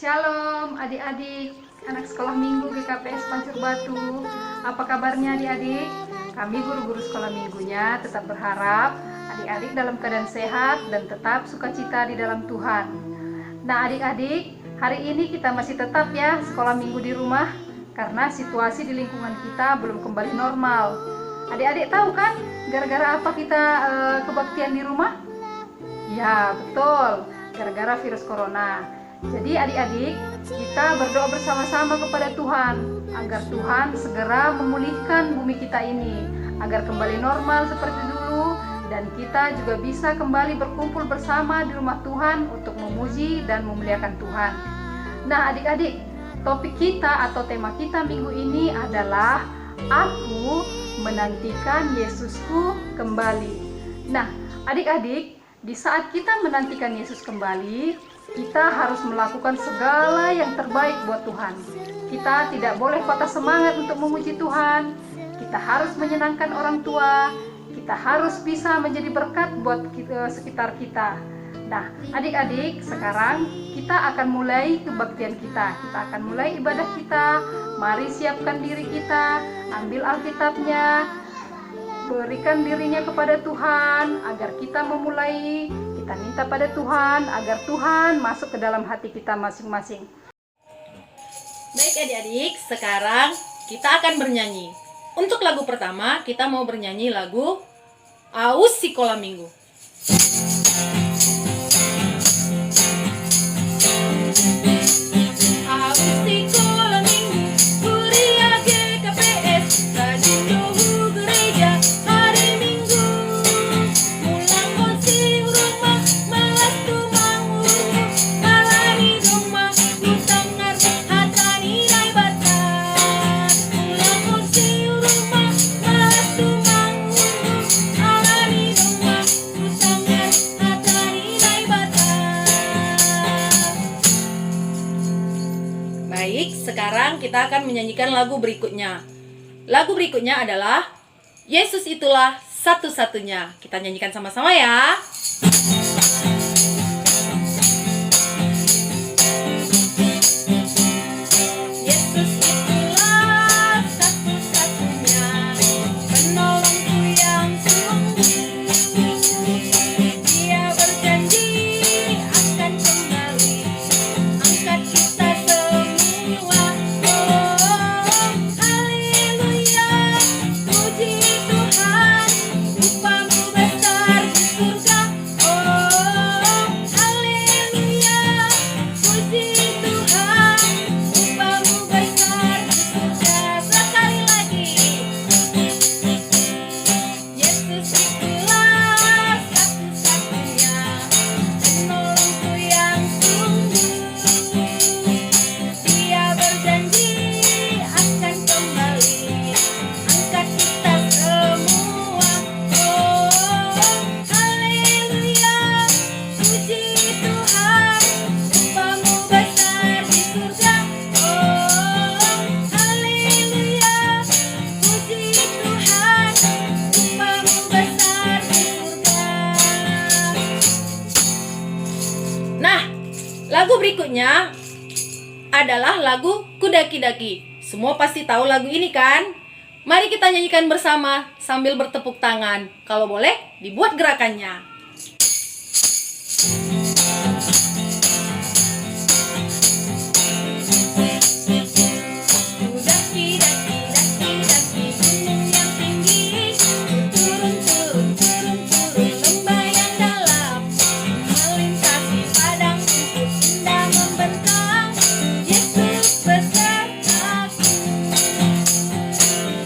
Shalom adik-adik, anak sekolah minggu GKPS Pancur Batu. Apa kabarnya adik-adik? Kami guru-guru sekolah minggunya tetap berharap adik-adik dalam keadaan sehat dan tetap sukacita di dalam Tuhan. Nah adik-adik, hari ini kita masih tetap ya sekolah minggu di rumah karena situasi di lingkungan kita belum kembali normal. Adik-adik tahu kan gara-gara apa kita kebaktian di rumah? Ya betul, gara-gara virus corona. Jadi adik-adik, kita berdoa bersama-sama kepada Tuhan agar Tuhan segera memulihkan bumi kita ini, agar kembali normal seperti dulu, dan kita juga bisa kembali berkumpul bersama di rumah Tuhan untuk memuji dan memuliakan Tuhan. Nah adik-adik, topik kita atau tema kita minggu ini adalah Aku menantikan Yesusku kembali. Nah adik-adik, di saat kita menantikan Yesus kembali, kita harus melakukan segala yang terbaik buat Tuhan. Kita tidak boleh patah semangat untuk memuji Tuhan. Kita harus menyenangkan orang tua. Kita harus bisa menjadi berkat buat sekitar kita. Nah, adik-adik, sekarang kita akan mulai kebaktian kita. Kita akan mulai ibadah kita. Mari siapkan diri kita, ambil Alkitabnya, berikan dirinya kepada Tuhan agar kita memulai. Kita minta pada Tuhan agar Tuhan masuk ke dalam hati kita masing-masing. Baik adik-adik, sekarang kita akan bernyanyi. Untuk lagu pertama, kita mau bernyanyi lagu Aus Sekolah Minggu. Aus Sekolah Minggu, kuliah GKPS, rajin dohu gereja hari Minggu. Mulang konsi rumah, malas tumang urung, malani rumah, kutangar hatani nai batar. Mulang konsi rumah, malas tumang urung, malani rumah, kutangar hatani nai batar. Baik, sekarang kita akan menyanyikan lagu berikutnya. Lagu berikutnya adalah Yesus Itulah Satu-Satunya. Kita nyanyikan sama-sama ya. Yesus itulah satu-satunya penolongku yang sungguh. Dia berjanji akan kembali angkat kita semua. Oh, haleluya, puji Tuhan, upamu besar di surga. Oh, haleluya, puji Tuhan, upamu besar di surga. Sekali lagi. Yesus itulah satu-satunya penolongku yang sungguh. Dia berjanji akan kembali angkat kita semua. Oh, haleluya, puji Tuhan, upamu besar di surga. Oh, haleluya, puji Tuhan, upamu besar di surga. Nah, lagu berikutnya adalah lagu Kudaki-daki. Semua pasti tahu lagu ini kan? Mari kita nyanyikan bersama sambil bertepuk tangan. Kalau boleh, dibuat gerakannya. Kudaki-daki, daki-daki gunung yang tinggi, turun, turun, turun, turun lembah yang dalam, melintasi padang rumput indah membentang. Yesus besertaku.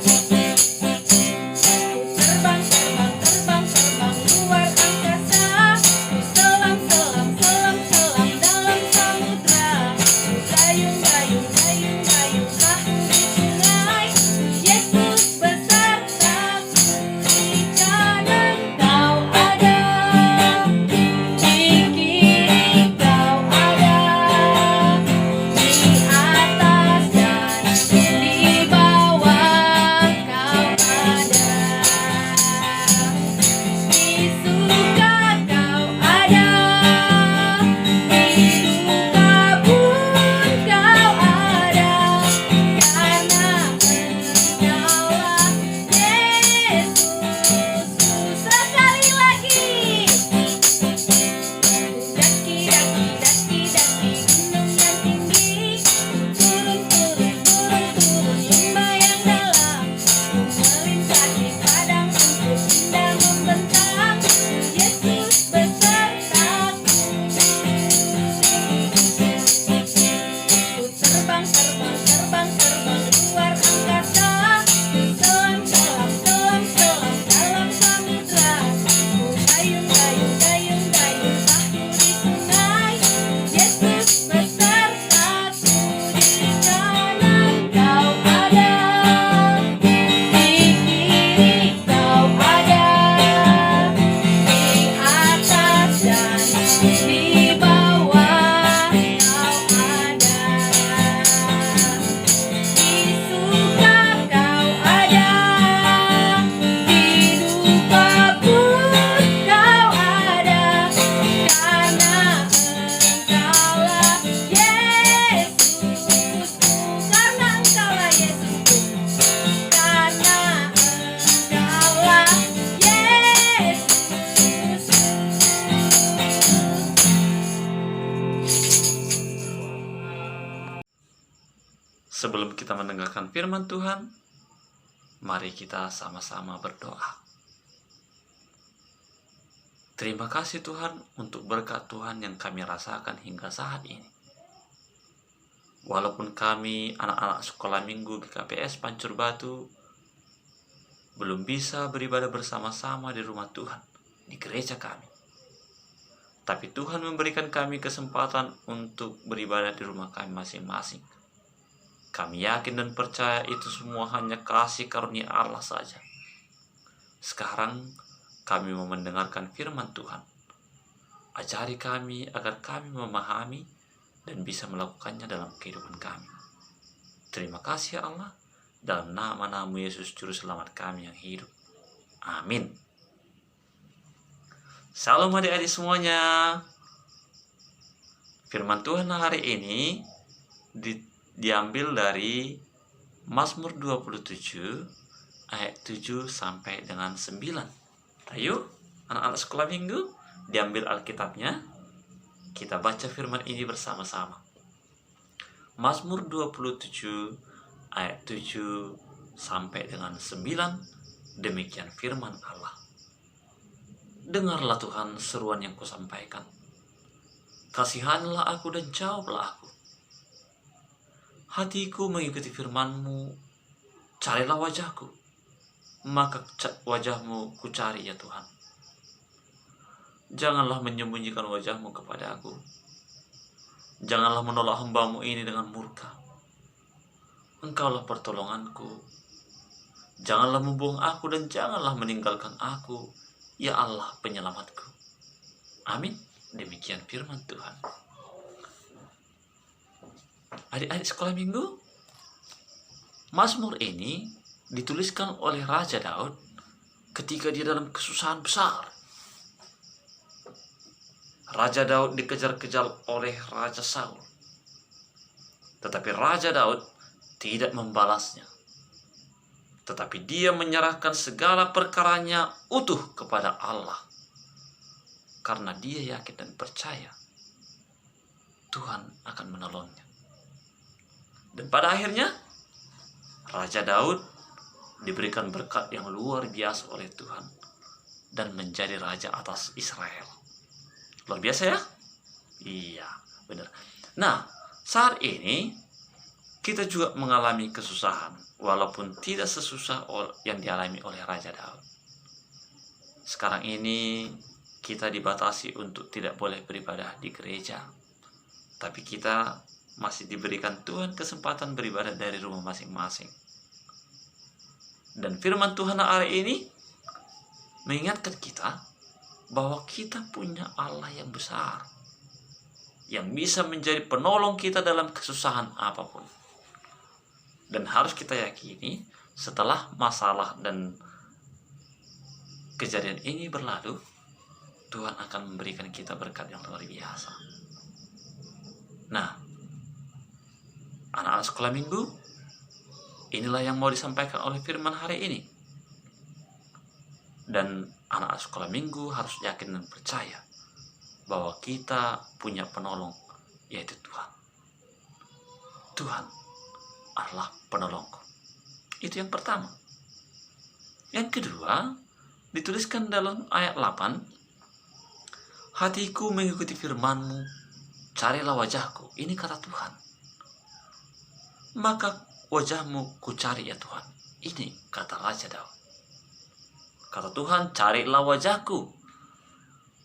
Ku terbang, terbang, terbang, terbang luar angkasa. Sebelum kita mendengarkan firman Tuhan, mari kita sama-sama berdoa. Terima kasih Tuhan untuk berkat Tuhan yang kami rasakan hingga saat ini. Walaupun kami anak-anak sekolah minggu GKPS Pancur Batu belum bisa beribadah bersama-sama di rumah Tuhan, di gereja kami. Tapi Tuhan memberikan kami kesempatan untuk beribadah di rumah kami masing-masing. Kami yakin dan percaya itu semua hanya kasih karunia Allah saja. Sekarang kami mau mendengarkan firman Tuhan. Ajari kami agar kami memahami dan bisa melakukannya dalam kehidupan kami. Terima kasih ya Allah, dalam nama-Mu Yesus Juru Selamat kami yang hidup. Amin. Salam adik-adik semuanya. Firman Tuhan hari ini diambil dari Mazmur 27 ayat 7 sampai dengan 9. Ayo, anak-anak sekolah minggu, diambil Alkitabnya. Kita baca firman ini bersama-sama. Mazmur 27 ayat 7 sampai dengan 9. Demikian firman Allah. Dengarlah Tuhan seruan yang kusampaikan. Kasihanilah aku dan jawablah aku. Hatiku mengikuti firman-Mu. Carilah wajahku, maka wajah-Mu kucari ya Tuhan. Janganlah menyembunyikan wajah-Mu kepada aku. Janganlah menolak hamba-Mu ini dengan murka. Engkaulah pertolonganku. Janganlah membuang aku dan janganlah meninggalkan aku, ya Allah penyelamatku. Amin. Demikian firman Tuhan. Adik-adik sekolah minggu, Mazmur ini dituliskan oleh Raja Daud ketika dia dalam kesusahan besar. Raja Daud dikejar-kejar oleh Raja Saul. Tetapi Raja Daud tidak membalasnya. Tetapi dia menyerahkan segala perkaranya utuh kepada Allah. Karena dia yakin dan percaya Tuhan akan menolongnya. Dan pada akhirnya Raja Daud diberikan berkat yang luar biasa oleh Tuhan dan menjadi raja atas Israel. Luar biasa ya? Iya, benar. Nah, saat ini kita juga mengalami kesusahan, walaupun tidak sesusah yang dialami oleh Raja Daud. Sekarang ini kita dibatasi untuk tidak boleh beribadah di gereja, tapi kita masih diberikan Tuhan kesempatan beribadah dari rumah masing-masing. Dan firman Tuhan hari ini mengingatkan kita bahwa kita punya Allah yang besar, yang bisa menjadi penolong kita dalam kesusahan apapun. Dan harus kita yakini setelah masalah dan kejadian ini berlalu, Tuhan akan memberikan kita berkat yang luar biasa. Nah, anak-anak sekolah minggu, inilah yang mau disampaikan oleh firman hari ini. Dan anak-anak sekolah minggu harus yakin dan percaya bahwa kita punya penolong, yaitu Tuhan. Tuhan adalah penolongku. Itu yang pertama. Yang kedua, dituliskan dalam ayat 8, hatiku mengikuti firman-Mu, carilah wajahku. Ini kata Tuhan. Maka wajah-Mu kucari ya Tuhan. Ini kata Raja Daud. Kata Tuhan, carilah wajahku.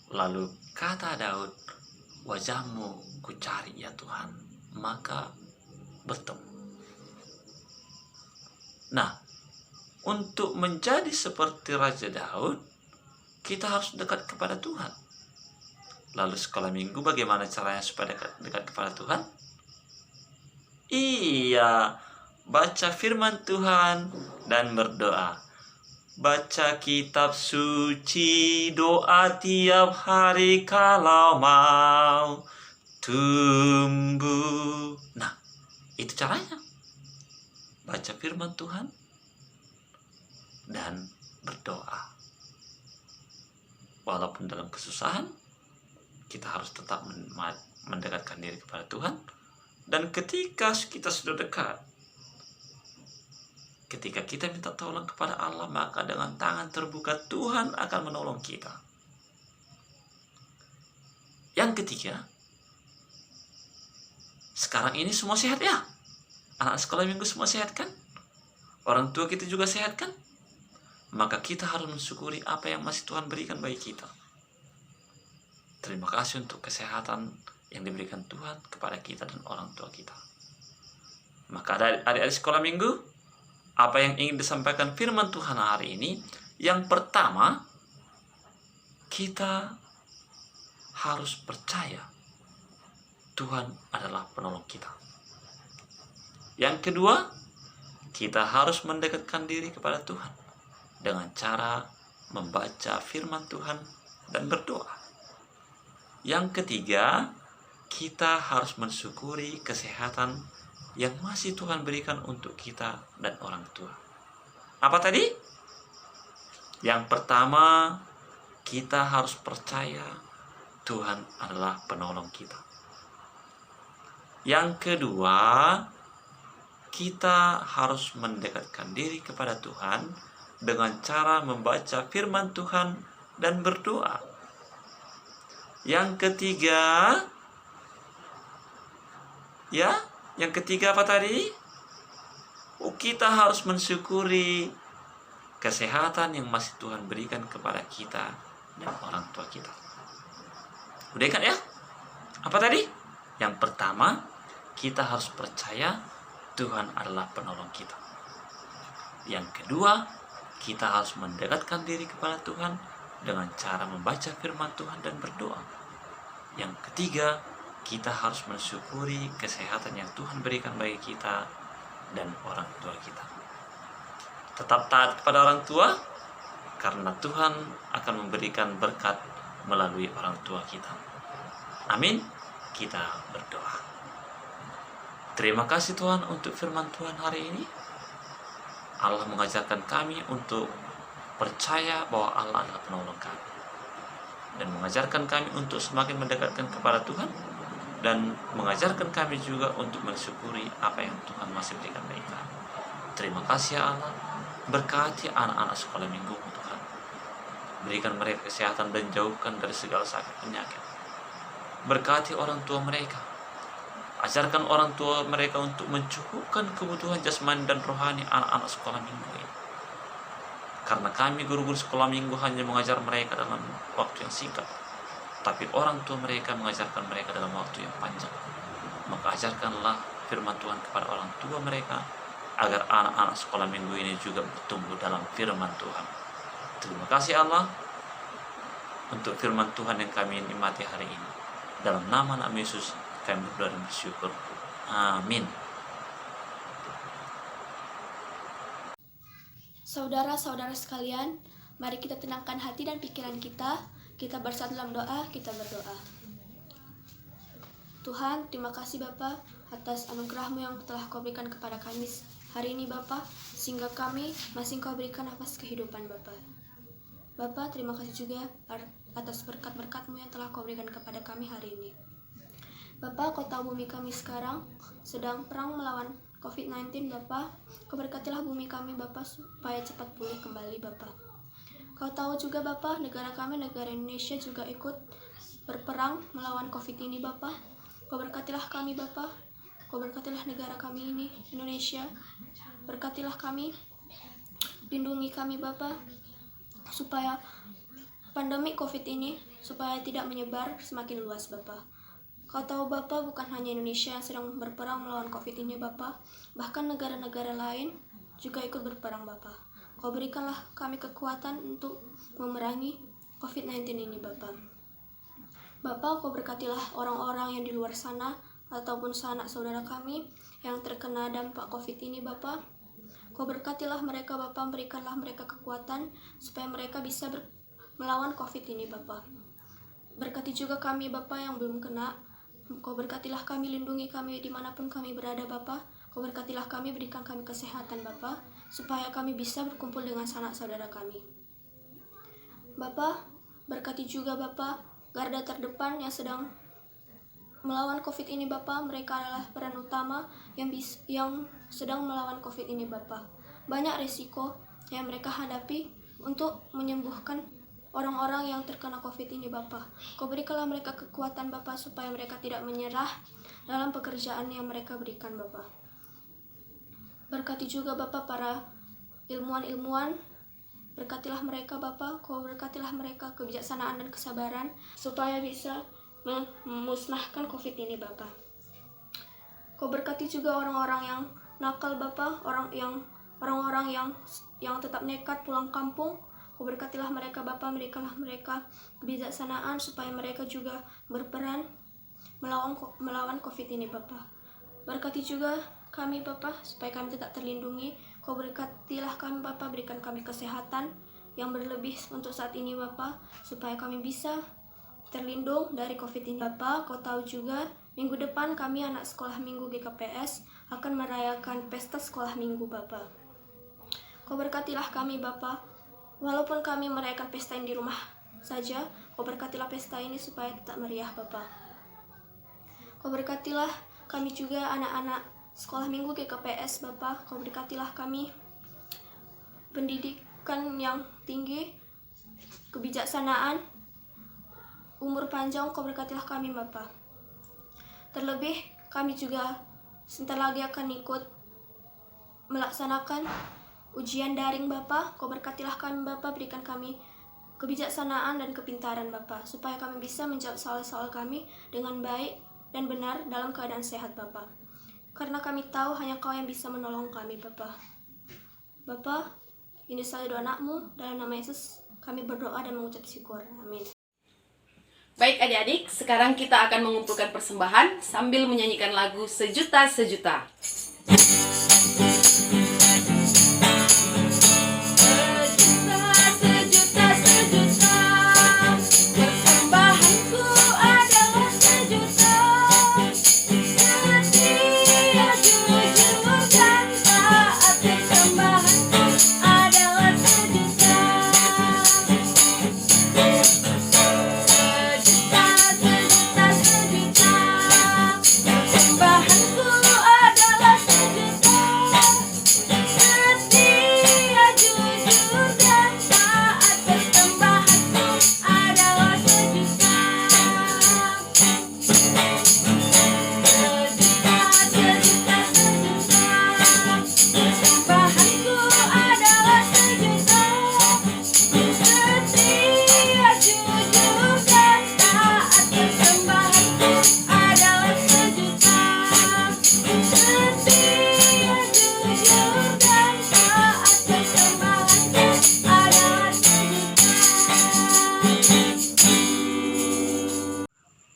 Lalu kata Daud, wajah-Mu kucari ya Tuhan. Maka bertemu. Nah, untuk menjadi seperti Raja Daud, kita harus dekat kepada Tuhan. Lalu sekolah minggu bagaimana caranya supaya dekat kepada Tuhan? Iya, baca firman Tuhan dan berdoa. Baca kitab suci, doa tiap hari kalau mau tumbuh. Nah, itu caranya. Baca firman Tuhan dan berdoa. Walaupun dalam kesusahan, kita harus tetap mendekatkan diri kepada Tuhan. Dan ketika kita sudah dekat, ketika kita minta tolong kepada Allah, maka dengan tangan terbuka Tuhan akan menolong kita. Yang ketiga, sekarang ini semua sehat ya? Anak sekolah minggu semua sehat kan? Orang tua kita juga sehat kan? Maka kita harus mensyukuri apa yang masih Tuhan berikan bagi kita. Terima kasih untuk kesehatan yang diberikan Tuhan kepada kita dan orang tua kita. Maka adik-adik sekolah minggu, apa yang ingin disampaikan firman Tuhan hari ini? Yang pertama, kita harus percaya Tuhan adalah penolong kita. Yang kedua, kita harus mendekatkan diri kepada Tuhan dengan cara membaca firman Tuhan dan berdoa. Yang ketiga, kita harus mensyukuri kesehatan yang masih Tuhan berikan untuk kita dan orang tua. Apa tadi? Yang pertama, kita harus percaya Tuhan adalah penolong kita. Yang kedua, kita harus mendekatkan diri kepada Tuhan dengan cara membaca firman Tuhan dan berdoa. Yang ketiga, yang ketiga apa tadi? Kita harus mensyukuri kesehatan yang masih Tuhan berikan kepada kita dan orang tua kita. Udah kan ya? Apa tadi? Yang pertama, kita harus percaya Tuhan adalah penolong kita. Yang kedua, kita harus mendekatkan diri kepada Tuhan dengan cara membaca firman Tuhan dan berdoa. Yang ketiga, kita harus mensyukuri kesehatan yang Tuhan berikan bagi kita dan orang tua kita. Tetap taat kepada orang tua, karena Tuhan akan memberikan berkat melalui orang tua kita. Amin. Kita berdoa. Terima kasih Tuhan untuk firman Tuhan hari ini. Allah mengajarkan kami untuk percaya bahwa Allah adalah penolong kami, dan mengajarkan kami untuk semakin mendekatkan kepada Tuhan, dan mengajarkan kami juga untuk mensyukuri apa yang Tuhan masih berikan bagi kami. Terima kasih ya Allah. Berkati anak-anak sekolah minggu Tuhan. Berikan mereka kesehatan dan jauhkan dari segala sakit penyakit. Berkati orang tua mereka. Ajarkan orang tua mereka untuk mencukupkan kebutuhan jasmani dan rohani anak-anak sekolah minggu ini. Karena kami guru-guru sekolah minggu hanya mengajar mereka dalam waktu yang singkat, tapi orang tua mereka mengajarkan mereka dalam waktu yang panjang. Maka ajarkanlah firman Tuhan kepada orang tua mereka, agar anak-anak sekolah minggu ini juga bertumbuh dalam firman Tuhan. Terima kasih Allah untuk firman Tuhan yang kami nikmati hari ini. Dalam nama Nabi Yesus kami berdoa dan bersyukur. Amin. Saudara-saudara sekalian, mari kita tenangkan hati dan pikiran kita. Kita bersatu dalam doa, kita berdoa. Tuhan, terima kasih Bapa atas anugerah-Mu yang telah Kau berikan kepada kami hari ini Bapa, sehingga kami masih Kau berikan nafas kehidupan Bapa. Bapa, terima kasih juga atas berkat-berkat-Mu yang telah Kau berikan kepada kami hari ini. Bapa, Kota bumi kami sekarang sedang perang melawan COVID-19 Bapa. Kau berkatilah bumi kami Bapa supaya cepat pulih kembali Bapa. Kau tahu juga Bapa, negara kami, negara Indonesia juga ikut berperang melawan COVID ini Bapa. Kau berkatilah kami Bapa. Kau berkatilah negara kami ini, Indonesia. Berkatilah kami, lindungi kami Bapa, supaya pandemi COVID ini supaya tidak menyebar semakin luas Bapa. Kau tahu Bapa, bukan hanya Indonesia yang sedang berperang melawan COVID ini Bapa, bahkan negara-negara lain juga ikut berperang Bapa. Kau berikanlah kami kekuatan untuk memerangi COVID-19 ini Bapa. Bapa, Kau berkatilah orang-orang yang di luar sana ataupun sanak saudara kami yang terkena dampak COVID ini Bapa. Kau berkatilah mereka Bapa, berikanlah mereka kekuatan supaya mereka bisa melawan COVID ini Bapa. Berkati juga kami Bapa yang belum kena. Kau berkatilah kami, lindungi kami dimanapun kami berada Bapa. Kau berkatilah kami, berikan kami kesehatan Bapa, supaya kami bisa berkumpul dengan sanak saudara kami. Bapa, berkati juga Bapa garda terdepan yang sedang melawan COVID ini Bapa. Mereka adalah peran utama yang sedang melawan COVID ini Bapa. banyak resiko yang mereka hadapi untuk menyembuhkan orang-orang yang terkena COVID ini Bapa. Kau berikanlah mereka kekuatan Bapa supaya mereka tidak menyerah dalam pekerjaan yang mereka berikan Bapa. Berkati juga Bapa para ilmuwan-ilmuwan, berkatilah mereka Bapa, Kau berkatilah mereka kebijaksanaan dan kesabaran supaya bisa memusnahkan COVID ini Bapa. Kau berkati juga orang-orang yang nakal Bapa, orang-orang yang tetap nekat pulang kampung. Kau berkatilah mereka Bapa, berikanlah mereka kebijaksanaan supaya mereka juga berperan melawan COVID ini Bapa. Berkati juga kami Bapa supaya kami tetap terlindungi. Kau berkatilah kami Bapa, berikan kami kesehatan yang berlebih untuk saat ini Bapa, supaya kami bisa terlindung dari COVID ini Bapa. Kau tahu juga minggu depan kami anak sekolah minggu GKPS akan merayakan pesta sekolah minggu Bapa. Kau berkatilah kami Bapa, walaupun kami merayakan pesta ini di rumah saja, Kau berkatilah pesta ini supaya tetap meriah Bapa. Kau berkatilah kami juga anak-anak sekolah minggu GKPS Bapa. Kau berkatilah kami pendidikan yang tinggi, kebijaksanaan, umur panjang. Kau berkatilah kami Bapa. Terlebih kami juga sebentar lagi akan ikut melaksanakan ujian daring Bapa. Kau berkatilah kami Bapa, berikan kami kebijaksanaan dan kepintaran Bapa, supaya kami bisa menjawab soal-soal kami dengan baik dan benar dalam keadaan sehat Bapa. Karena kami tahu hanya Kau yang bisa menolong kami Bapa. Bapa, ini saja doa anak-Mu, dalam nama Yesus kami berdoa dan mengucap syukur. Amin. Baik adik-adik, sekarang kita akan mengumpulkan persembahan sambil menyanyikan lagu Sejuta Sejuta.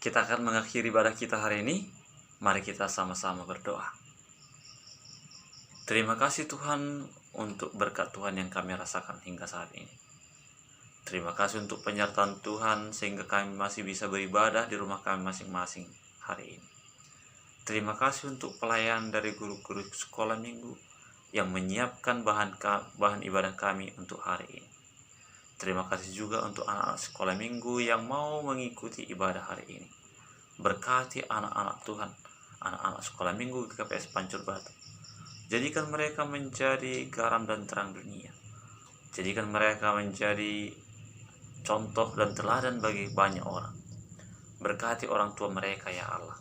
Kita akan mengakhiri ibadah kita hari ini. Mari kita sama-sama berdoa. Terima kasih Tuhan untuk berkat Tuhan yang kami rasakan hingga saat ini. Terima kasih untuk penyertaan Tuhan sehingga kami masih bisa beribadah di rumah kami masing-masing hari ini. Terima kasih untuk pelayanan dari guru-guru sekolah minggu yang menyiapkan bahan ibadah kami untuk hari ini. Terima kasih juga untuk anak-anak sekolah minggu yang mau mengikuti ibadah hari ini. Berkati anak-anak Tuhan, anak-anak sekolah minggu GKPS Pancur Batu. Jadikan mereka menjadi garam dan terang dunia. Jadikan mereka menjadi contoh dan teladan bagi banyak orang. Berkati orang tua mereka ya Allah.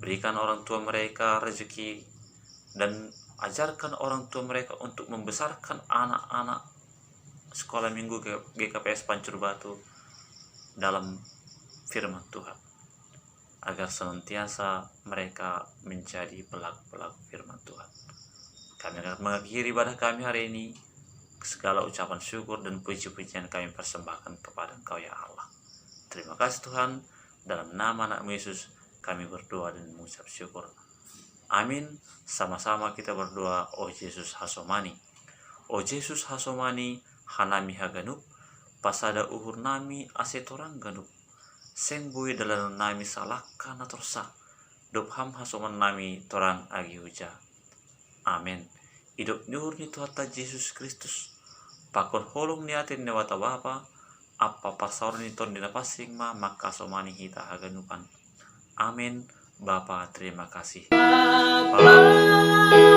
Berikan orang tua mereka rezeki dan ajarkan orang tua mereka untuk membesarkan anak-anak sekolah minggu GKPS Pancur Batu dalam firman Tuhan, agar senantiasa mereka menjadi pelaku-pelaku firman Tuhan. Kami akan mengakhiri ibadah kami hari ini. Segala ucapan syukur dan puji-pujian kami persembahkan kepada Engkau ya Allah. Terima kasih Tuhan. Dalam nama anak-Mu Yesus kami berdoa dan mengucap syukur. Amin. Sama-sama kita berdoa. Oh Yesus Hasomani, oh Yesus Hasomani, hanami haganup, pasada uhur nami asetorang ganup, seng bui dalam nami salahkan atorsa, dopham hasoman nami torang agi huja. Amin. Hidup nyur ni Tuhan Yesus Kristus, pakon holong niatin newata bapa, apa pasar ni ton dinapasing maka somani hita haganupan. Amin. Bapa terima kasih. Bapa.